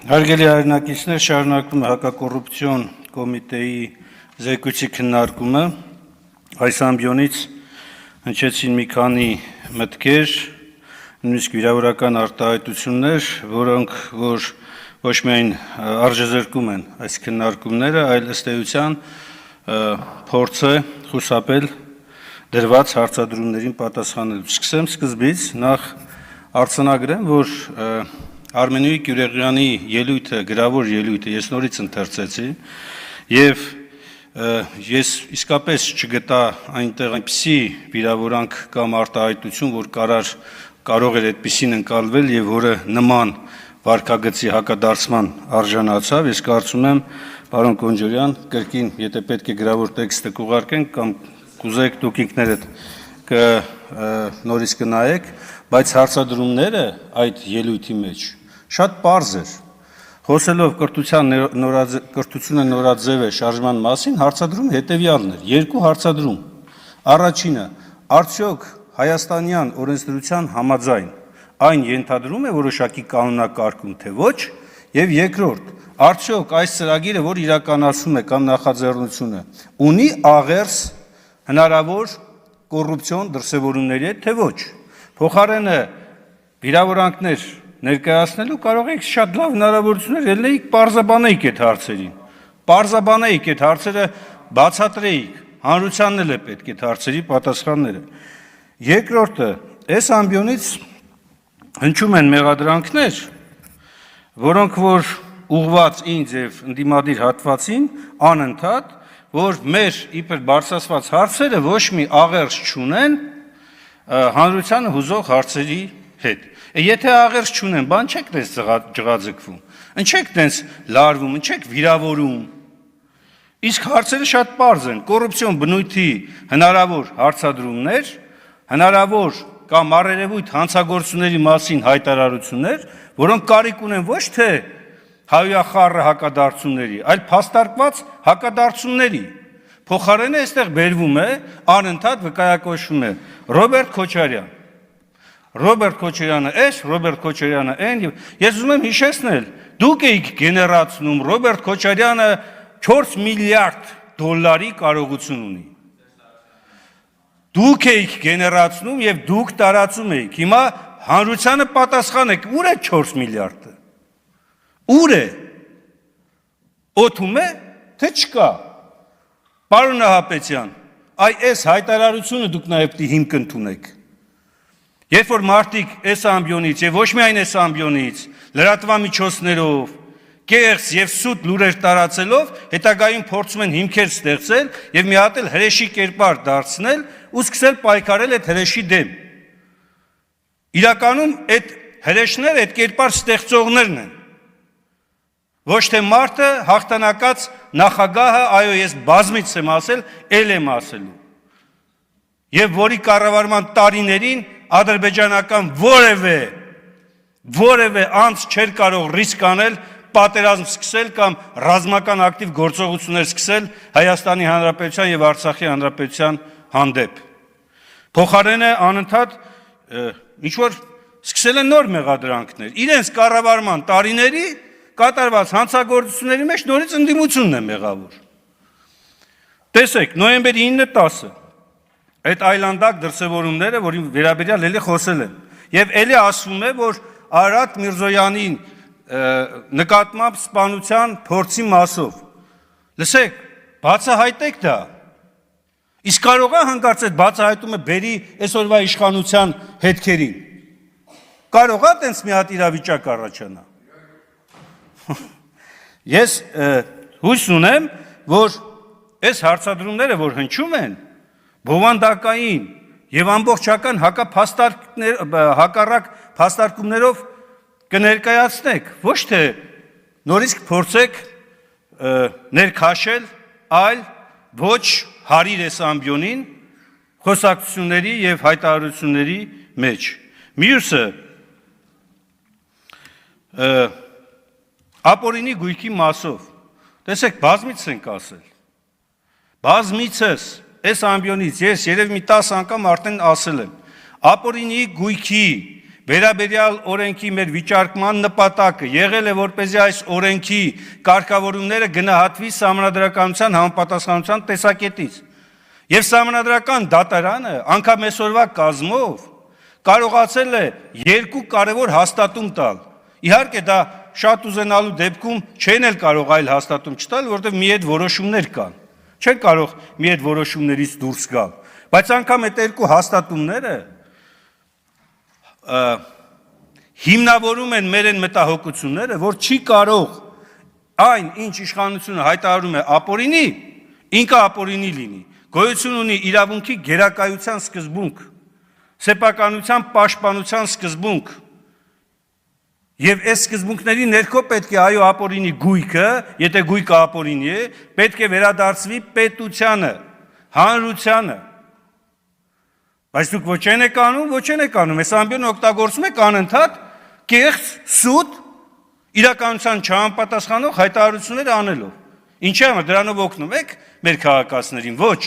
Հարգելի հայրենակիցներ, շարունակվում է հակակոռուպցիոն կոմիտեի զեկույցի քննարկումը։ Այս ամբիոնից հնչեցին մի քանի մտքեր, նույնիսկ վիրավորական արտահայտություններ, որոնք որ ոչ միայն արժեզրկում են այս քննարկումները, այլ ըստ էության փորձ է խուսափել դրված հարցադրումներին պատասխանելու։ Սկսեմ սկզբից, նախ արձանագրեմ, որ Արմենուի Գյուրեղյանի ելույթը, գրավոր ելույթը ես նորից ընթերցեցի եւ ես իսկապես չգտա այնտեղ այնպիսի վիրավորանք կամ արտահայտություն, որ կարող էր այդպիսին ընկալվել եւ որը նման վարքագծի հակադարձման արժանացավ։ Ես կարծում եմ, պարոն Կոնջորյան, կրկին, եթե պետք է գրավոր տեքստը կուղարկենք կամ կուզեք դուք ինքներդ նորից կնայեք, բայց հարցադրումները այդ ելույթի մեջ շատ պարզ էր, խոսելով կրթությունը նորաձև է շարժման մասին, հարցադրում հետևյալն էր, երկու հարցադրում, առաջինը, արդյոք հայաստանյան օրենսդրության համաձայն այն ենթադրում է որոշակի կանոնակարգում, թե ոչ, եւ երկրորդ, արդյոք այս ծրագիրը, որ իրականացում է կամ նախաձեռնությունը, ունի աղերս հնարավոր կոռուպցիոն դրսևորումների հետ, թե ոչ, փոխարենը վիրավորանքներ ներկայացնելու կարող եք շատ լավ հնարավորություններ ելնեիք պարզաբանեիք այդ հարցերին, պարզաբանեիք այդ հարցերը բացատրեիք, հանրությանն էլ է պետք այդ հարցերի պատասխանները։ Երկրորդը, այս ամբիոնից հնչում են մեղադրանքներ, որոնք որ ուղղված ինձ եւ ընդդիմադիր հատվածին անընդհատ, որ մեր իբր բարձրացված հարցերը ոչ մի աղերս չունեն հանրությանը հուզող հարցերի հետ։ Եթե աղերս չունեն, բան չեք դες ջղաձգվում, ընչեք դες լարվում, ընչեք վիրավորում։ Իսկ հարցերը շատ պարզ են, կոռուպցիոն բնույթի հնարավոր հարցադրումներ, հնարավոր կամ առերևույթ հանցագործությունների մասին հայտարարություններ, որոնք կարիք ունեն ոչ թե հայախառը հակադարձությունների, այլ փաստարկված հակադարձությունների։ Փոխարենը այստեղ բերվում է, անընդհատ վկայակոչվում է Ռոբերտ Քոչարյան։ Ռոբերտ Քոչարյանը էս, Ռոբերտ Քոչարյանը այն, ես ուզում եմ հիշեցնել, դուք էիք գեներացնում, Ռոբերտ Քոչարյանը 4 միլիարդ դոլարի կարողություն ունի։ Դուք էիք գեներացնում եւ դուք տարածում էիք։ Հիմա հանրությանը պատասխանեք, ուր է 4 միլիարդը։ Ուր է։ Օդում է, թե չկա։ Պարոն Նահապետյան, այս հայտարարությունը դուք նաեւ պիտի հիմք ընդունեք։ Երբ որ մարդիկ այս ամբիոնից եւ ոչ միայն այս ամբիոնից լրատվամիջոցներով կեղծ եւ սուտ լուրեր տարածելով հետագայում փորձում են հիմքեր ստեղծել եւ մի հատ էլ հրեշի կերպար դարձնել ու սկսել պայքարել այդ հրեշի դեմ։ Իրականում այդ հրեշները այդ կերպար ստեղծողներն են։ Ոչ թե մարդը հաղթանակած նախագահը, այո, ես բազմից եմ ասել, ել եմ ասելու։ Եվ որի կառավարման տարիներին ադրբեջանական որևէ անձ չէր կարող ռիսկ անել, պատերազմ սկսել կամ ռազմական ակտիվ գործողություններ սկսել Հայաստանի Հանրապետության եւ Արցախի Հանրապետության հանդեպ։ Փոխարենը անընդհատ ինչ-որ սկսել են նոր մեղադրանքներ։ Իրենց կառավարման տարիների կատարված հանցագործությունների մեջ նորից ընդդիմությունն է մեղավոր։ Տեսեք, նոյեմբերի 9-10 այդ այլանդակ դրսևորումները, որի վերաբերյալ էլի խոսել են, եւ էլի ասվում է, որ Արարատ Միրզոյանին նկատմամբ սպանության փորձի մասով։ Լսեք, բացահայտեք դա։ Իսկ կարող է հանկարծ այդ բացահայտումը բերի այսօրվա իշխանության հետքերին։ Կարող է տենց մի հատ իրավիճակ առաջանա։ Ես հույս ունեմ, որ այս հարցադրումները, որ հնչում են, բովանդակային եւ ամբողջական հակառակ փաստարկումներով կներկայացնեք, ոչ թե նորից փորձեք ներքաշել, այլ ոչ հարիր էս ամբիոնին խոսակցությունների եւ հայտարարությունների մեջ։ Մյուսը ապօրինի գույքի մասով։ Տեսեք, բազմից ենք ասել։ Բազմիցս այս ամբիոնից ես երևի մի 10 անգամ արդեն ասել եմ, ապօրինի գույքի վերաբերյալ օրենքի մեր վիճարկման նպատակը եղել է որպեսզի այս օրենքի կարգավորումները գնահատվի սահմանադրականության համապատասխանության տեսակետից։ Եվ սահմանադրական դատարանը անգամ այսօրվա կազմով կարողացել է երկու կարևոր հաստատում տալ։ Իհարկե դա շատ ուզենալու դեպքում չեն էլ կարող այլ հաստատում չտալ, որովհետև մի այդ որոշումներ կան։ Չեն կարող մի այդ որոշումներից դուրս գալ։ Բայց անգամ այդ երկու հաստատումները հիմնավորում են մեր այն մտահոգությունները, որ չի կարող այն, ինչ իշխանությունը հայտարարում է ապօրինի, ինքը ապօրինի լինի, գոյություն ունի իրավունքի գերակայության սկզբունք, սեփականության պաշտպանության սկզբունք, եւ այս սկզբունքների ներքո պետք է այո ապօրինի գույքը, եթե գույքը ապօրինի է, պետք է վերադարձվի պետությանը, հանրությանը։ Բայց դուք ոչ են եք անում, այս ամբիոնը օգտագործում եք անընդհատ կեղծ, սուտ, իրականության չհամապատասխանող հայտարարություններ անելով։ Ինչի՞ համար դրանով օգնում եք մեր քաղաքացիներին, ոչ,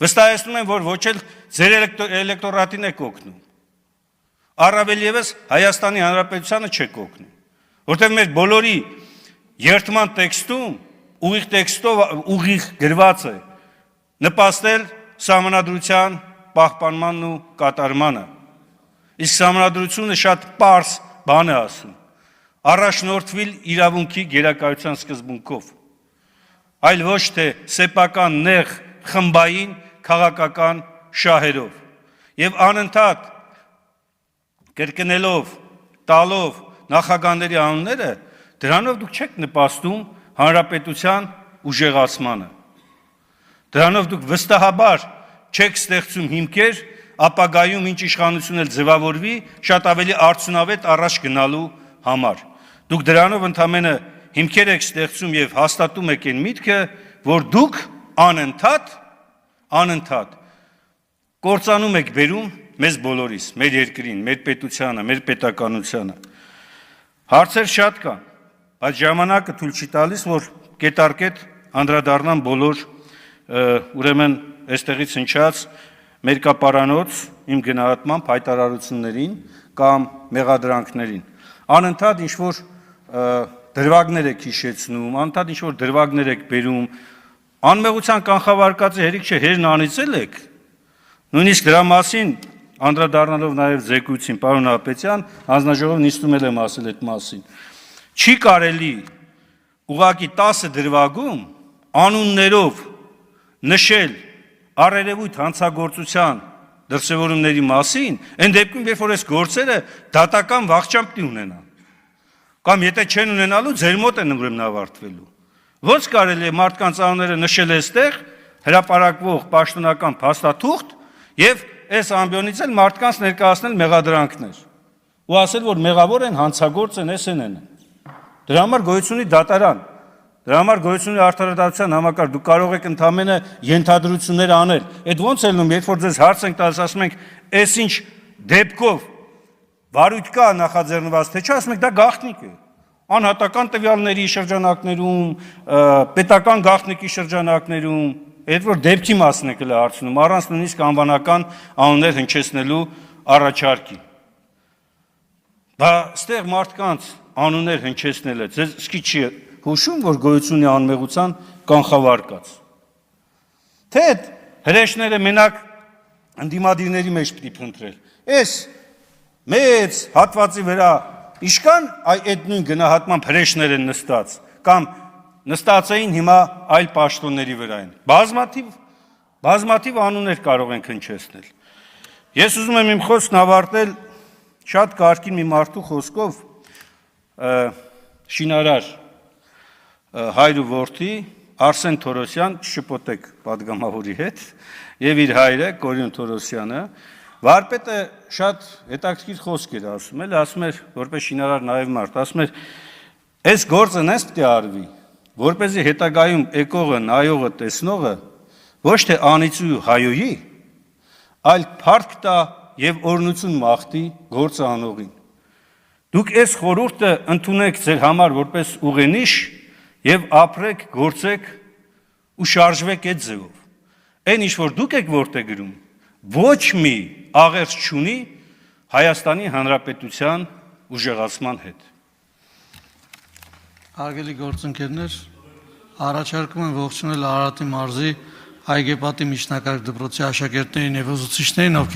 վստահեցնում եմ, որ ոչ էլ ձեր էլեկտորատին եք օգնում։ Առավել ևս Հայաստանի Հանրապետությանը չեք օգնում, որտեղ մեր բոլորի երթման տեքստում, ուղիղ տեքստով ուղիղ գրված է նպաստել սահմանադրության պահպանմանն ու կատարմանը։ Իսկ սահմանադրությունը շատ պարզ բան է ասում. առաջնորդվել իրավունքի գերակայության սկզբունքով, այլ ոչ թե սեփական նեղ խմբային քաղաքական շահերով։ Եվ անընդհատ կրկնելով, տալով նախագահների անունները, դրանով դուք չեք նպաստում հանրապետության ուժեղացմանը։ Դրանով դուք վստահաբար չեք ստեղծում հիմքեր ապագայում ինչ իշխանություն էլ ձևավորվի, շատ ավելի արդյունավետ առաջ գնալու համար։ Դուք դրանով ընդամենը հիմքեր եք ստեղծում եւ հաստատում եք այն միտքը, որ դուք անընդհատ կործանում եք բերում մեզ բոլորիս, մեր երկրին, մեր պետությանը, մեր պետականությանը։ Հարցեր շատ կան, բայց ժամանակը թույլ չի տալիս, որ կետարկետ անդրադառնան բոլոր ուրեմն այստեղից հնչած մերկապարանոց իմ գնահատմամբ հայտարարություններին կամ մեղադրանքներին։ Անընդհատ ինչ-որ դրվագներ եք հիշեցնում, անընդհատ ինչ-որ դրվագներ եք բերում, անմեղության կանխավարկածի հերիք չէ, հերն անիծել եք։ Նույնիսկ դրա մասին անդրադառնալով նաև զեկույցին, պարոն Հապետյան, հանձնաժողովը նիստում էլ եմ ասել այդ մասին։ Չի կարելի ուղղակի 10 դրվագում անուններով նշել առերևույթ հանցագործության դրսևորումների մասին, այն դեպքում, երբ որ այս գործերը դատական վախճան պիտի ունենան։ Կամ եթե չեն ունենալու, ձեր մոտ են ուրեմն ավարտվելու։ Ոնց կարելի է մարդկանց անունները նշել այստեղ, հրապարակվող պաշտոնական փաստաթուղթ եւ այս ամբիոնից էլ մարդկանց ներկայացնել մեղադրանքներ ու ասել, որ մեղավոր են, հանցագործ են, են։ Դրա համար գոյություն ունի դատարան, դրա համար գոյություն ունի արդարադատության համակարգ, դուք կարող եք ընդամենը ենթադրություններ անել։ Այդ ոնց է լինում, երբ որ ձեզ հարց ենք տալիս, ասում ենք, «Էս ինչ դեպքով վարույթ կա նախաձեռնված, թե չէ», ասում եք, դա գաղտնիք է։ Անհատական տվյալների շրջանակներում, պետական գաղտնիքի շրջանակներում, այդ որ դեպքի մասն եք հարցնում, առանց նույնիսկ անվանական անուններ հնչեցնելու առաջարկի։ Բա ստեղ մարդկանց անուններ հնչեցնելը ձեզ սկի չի հուշում, որ գոյություն ունի անմեղության կանխավարկած։ Թե այդ հրեշները մենակ ընդդիմադիրների մեջ պիտի փնտրել։ Այս մեծ հատվածի վրա իշքան այդ նույն գնահատմամբ հրեշներ են նստած, կամ նստած էին հիմա այլ պաշտոնների վրա են։ Բազմաթիվ անուններ կարող ենք հնչեցնել։ Ես ուզում եմ իմ խոսքն ավարտել շատ կարգին մի մարդու խոսքով, շինարար հայր ու որդի Արսեն Թորոսյան, չշփոթեք պատգամավորի հետ, եւ իր հայրը Կորյուն Թորոսյանը, վարպետը շատ հետաքրքիր խոսք էր ասում, ասում էր, որպես շինարար նաեւ մարդ, ասում էր, այս գործը նես պիտի արվի, որպեսզի հետագայում եկողը, նայողը, տեսնողը ոչ թե անիծու հայոյի, այլ փառք տա եւ օրհնություն մաղթի գործը անողին։ Դուք այս խորհուրդը ընդունեք ձեր համար որպես ուղենիշ եւ ապրեք, գործեք ու շարժվեք այդ ձևով։ Այն ինչ որ դուք եք որտեղ գրում, ոչ մի աղերս չունի Հայաստանի Հանրապետության ուժեղացման հետ։ Հարգելի գործընկերներ, առաջարկում եմ ողջունել Արարատի մարզի Այգեպատի միջնակարգ դպրոցի աշակերտներին եւ ուսուցիչներին, ովքեր